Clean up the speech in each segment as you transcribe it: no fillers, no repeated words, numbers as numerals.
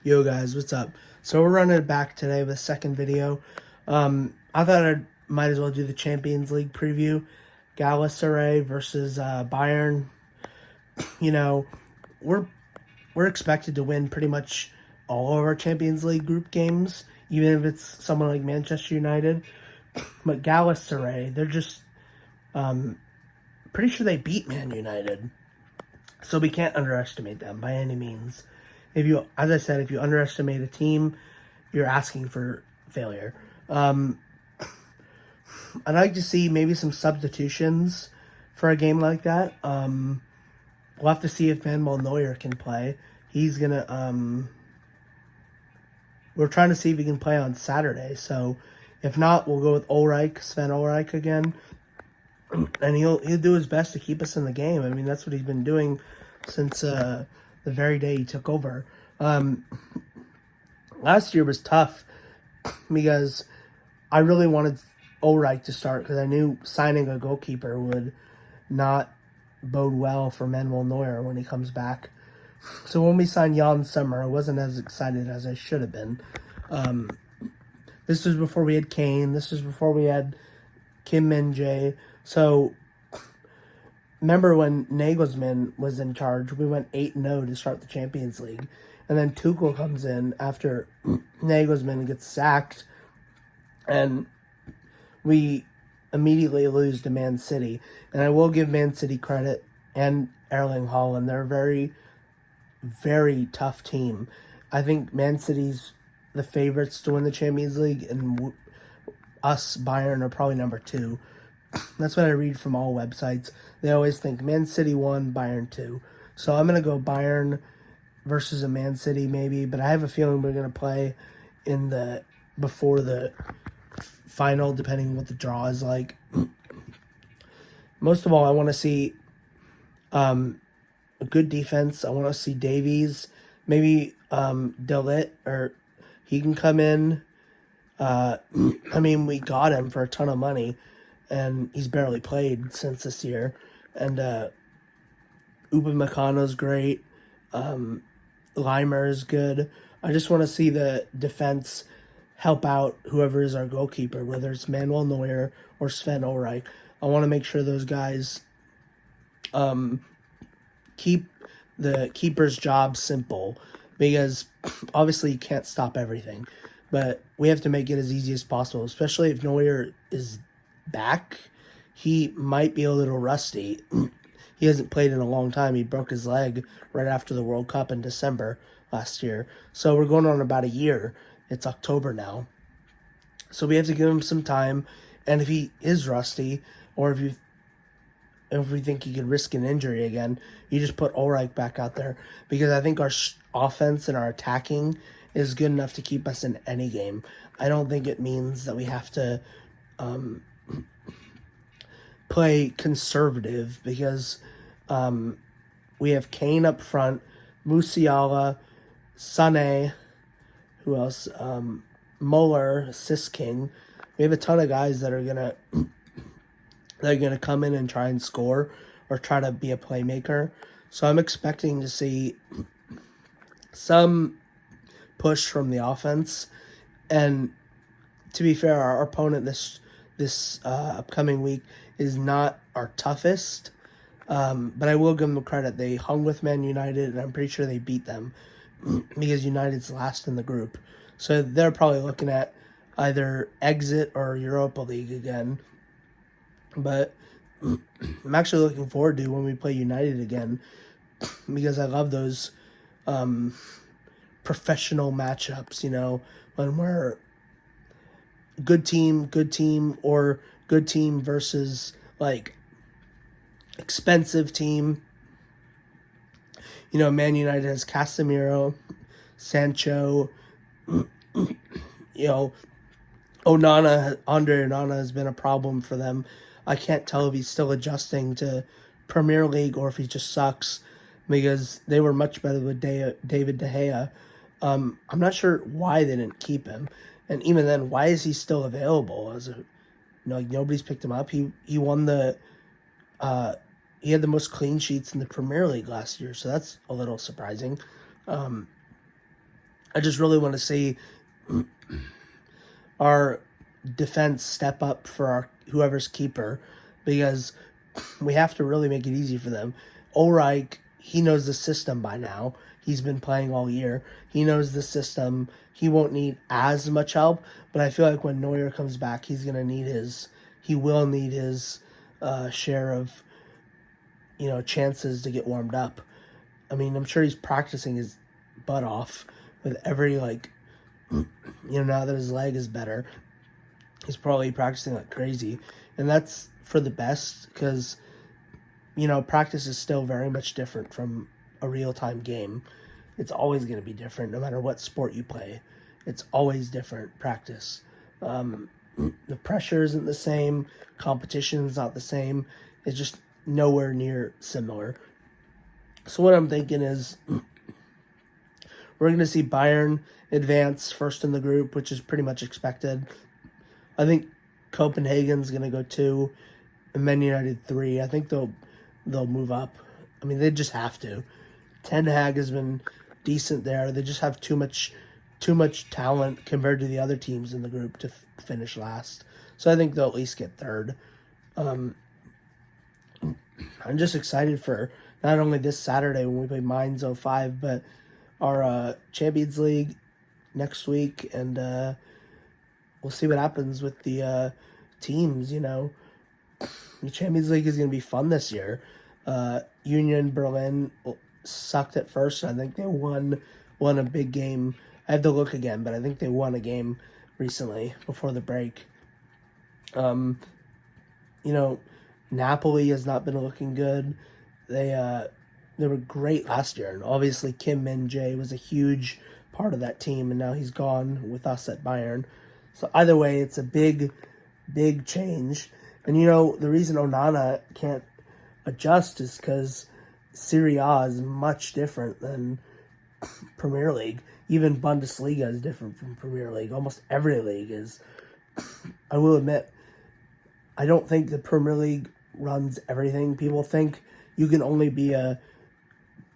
Yo guys, what's up? So we're running it back today with a second video. I thought I might as well do the Champions League preview. Galatasaray versus Bayern. You know, we're we're expected to win pretty much all of our Champions League group games, even if it's someone like Manchester United. But Galatasaray, they're just pretty sure they beat Man United, so we can't underestimate them by any means. If you, as I said, if you underestimate a team, you're asking for failure. I'd like to see maybe some substitutions for a game like that. We'll have to see if Manuel Neuer can play. He's gonna. We're trying to see if he can play on Saturday. So, if not, we'll go with Ulreich, Sven Ulreich again, and he'll do his best to keep us in the game. I mean, that's what he's been doing since the very day he took over. Last year was tough because I really wanted Ulreich to start because I knew signing a goalkeeper would not bode well for Manuel Neuer when he comes back. So when we signed Jan Sommer, I wasn't as excited as I should have been. This was before we had Kane. This was before we had Kim Min-jae. So remember when Nagelsmann was in charge, we went 8-0 to start the Champions League. And then Tuchel comes in after Nagelsmann gets sacked. And we immediately lose to Man City. And I will give Man City credit and Erling Haaland. They're a very, very tough team. I think Man City's the favorites to win the Champions League, and us, Bayern, are probably number 2. That's what I read from all websites. They always think Man City 1, Bayern 2. So I'm going to go Bayern versus a Man City maybe, but I have a feeling we're going to play in the before the final, depending on what the draw is like. Most of all, I want to see a good defense. I want to see Davies, maybe De Ligt, or he can come in. I mean, we got him for a ton of money, and he's barely played since this year. And Upamecano's great. Limer is good. I just want to see the defense help out whoever is our goalkeeper, whether it's Manuel Neuer or Sven Ulreich. I want to make sure those guys keep the keeper's job simple, because obviously you can't stop everything, but we have to make it as easy as possible, especially if Neuer is back. He might be a little rusty. He hasn't played in a long time. He broke his leg right after the World Cup in December last year. So we're going on about a year. It's October now. So we have to give him some time. And if he is rusty, or if we think he could risk an injury again, you just put Ulreich back out there. Because I think our offense and our attacking is good enough to keep us in any game. I don't think it means that we have to play conservative, because we have Kane up front, Musiala, Sané, who else? Muller, King. We have a ton of guys that are gonna come in and try and score or try to be a playmaker. So I'm expecting to see some push from the offense. And to be fair, our opponent this upcoming week is not our toughest. But I will give them credit. They hung with Man United, and I'm pretty sure they beat them because United's last in the group. So they're probably looking at either exit or Europa League again. But I'm actually looking forward to when we play United again, because I love those professional matchups, when we're good team, or good team versus, like, expensive team. Man United has Casemiro, Sancho, Andre Onana has been a problem for them. I can't tell if he's still adjusting to Premier League or if he just sucks, because they were much better with David De Gea. I'm not sure why they didn't keep him, and even then, why is he still available? Nobody's picked him up. He won he had the most clean sheets in the Premier League last year, so that's a little surprising. I just really want to see our defense step up for our whoever's keeper, because we have to really make it easy for them. Ulreich, he knows the system by now. He's been playing all year. He knows the system. He won't need as much help, but I feel like when Neuer comes back, he will need his share of, chances to get warmed up. I mean, I'm sure he's practicing his butt off with every, now that his leg is better. He's probably practicing like crazy. And that's for the best, because, practice is still very much different from a real-time game. It's always going to be different no matter what sport you play. It's always different practice. The pressure isn't the same. Competition is not the same. It's just nowhere near similar. So what I'm thinking is we're going to see Bayern advance first in the group, which is pretty much expected. I think Copenhagen's going to go 2, and Man United 3. I think they'll move up. I mean, they just have to. Ten Hag has been decent there. They just have too much talent compared to the other teams in the group to finish last. So I think they'll at least get third. I'm just excited for not only this Saturday when we play Mainz 05, but our Champions League next week, and we'll see what happens with the teams. The Champions League is going to be fun this year. Union Berlin sucked at first. I think they won a big game. I have to look again, but I think they won a game recently before the break. Napoli has not been looking good. They were great last year, and obviously Kim Min-jae was a huge part of that team, and now he's gone with us at Bayern. So either way, it's a big, big change. And the reason Onana can't adjust is because Serie A is much different than Premier League. Even Bundesliga is different from Premier League. Almost every league is. I will admit, I don't think the Premier League runs everything. People think you can only be a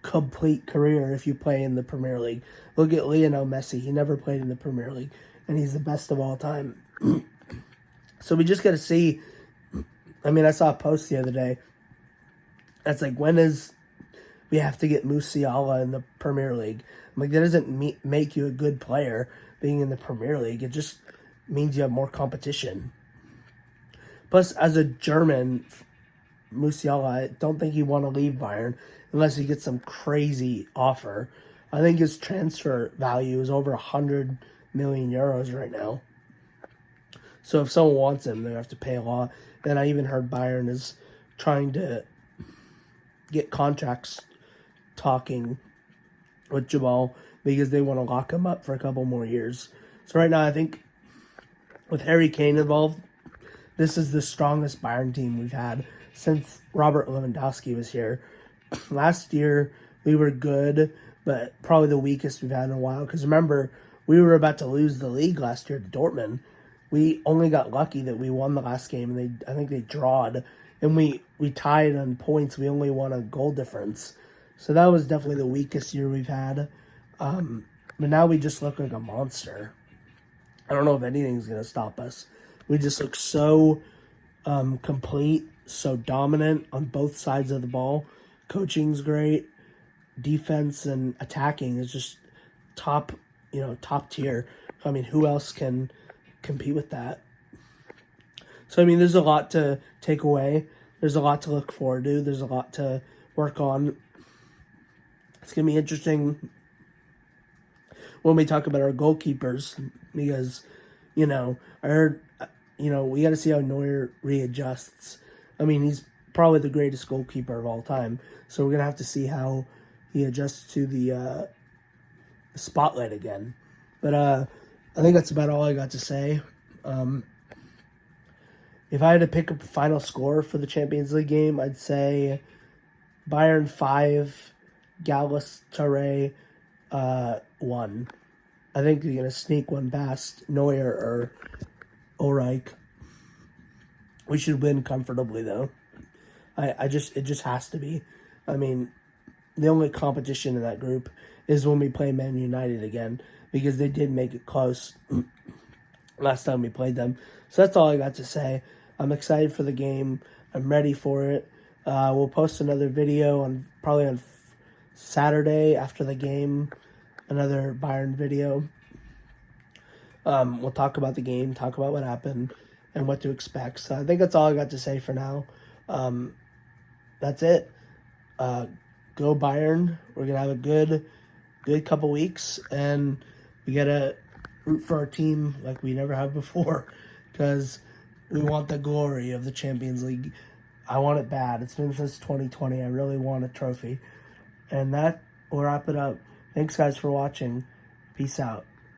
complete career if you play in the Premier League. Look at Lionel Messi. He never played in the Premier League, and he's the best of all time. So we just got to see. I mean, I saw a post the other day. That's like, when is we have to get Musiala in the Premier League? I'm like, that doesn't make you a good player being in the Premier League. It just means you have more competition. Plus, as a German, Musiala, I don't think he'd want to leave Bayern unless he gets some crazy offer. I think his transfer value is over 100 million euros right now. So if someone wants him, they have to pay a lot. And I even heard Bayern is trying to get contracts talking with Jamal because they want to lock him up for a couple more years. So right now, I think with Harry Kane involved, this is the strongest Bayern team we've had since Robert Lewandowski was here. Last year, we were good, but probably the weakest we've had in a while. Because remember, we were about to lose the league last year to Dortmund. We only got lucky that we won the last game, and I think they drawed. And we tied on points. We only won a goal difference. So that was definitely the weakest year we've had. But now we just look like a monster. I don't know if anything's going to stop us. We just look so complete, so dominant on both sides of the ball. Coaching's great. Defense and attacking is just top tier. I mean, who else can compete with that? So, I mean, there's a lot to take away. There's a lot to look forward to. There's a lot to work on. It's going to be interesting when we talk about our goalkeepers because, I heard, we got to see how Neuer readjusts. I mean, he's probably the greatest goalkeeper of all time. So we're going to have to see how he adjusts to the spotlight again. But I think that's about all I got to say. If I had to pick a final score for the Champions League game, I'd say Bayern 5, Galatasaray 1. I think they're going to sneak one past Neuer or Ulreich. We should win comfortably, though. It just has to be. I mean, the only competition in that group is when we play Man United again, because they did make it close last time we played them. So that's all I got to say. I'm excited for the game. I'm ready for it. We'll post another video probably on Saturday after the game, another Bayern video. We'll talk about the game, talk about what happened, and what to expect. So I think that's all I got to say for now. That's it. Go Bayern. We're gonna have a good couple weeks, and we gotta root for our team like we never have before, because we want the glory of the Champions League. I want it bad. It's been since 2020. I really want a trophy. And that will wrap it up. Thanks, guys, for watching. Peace out.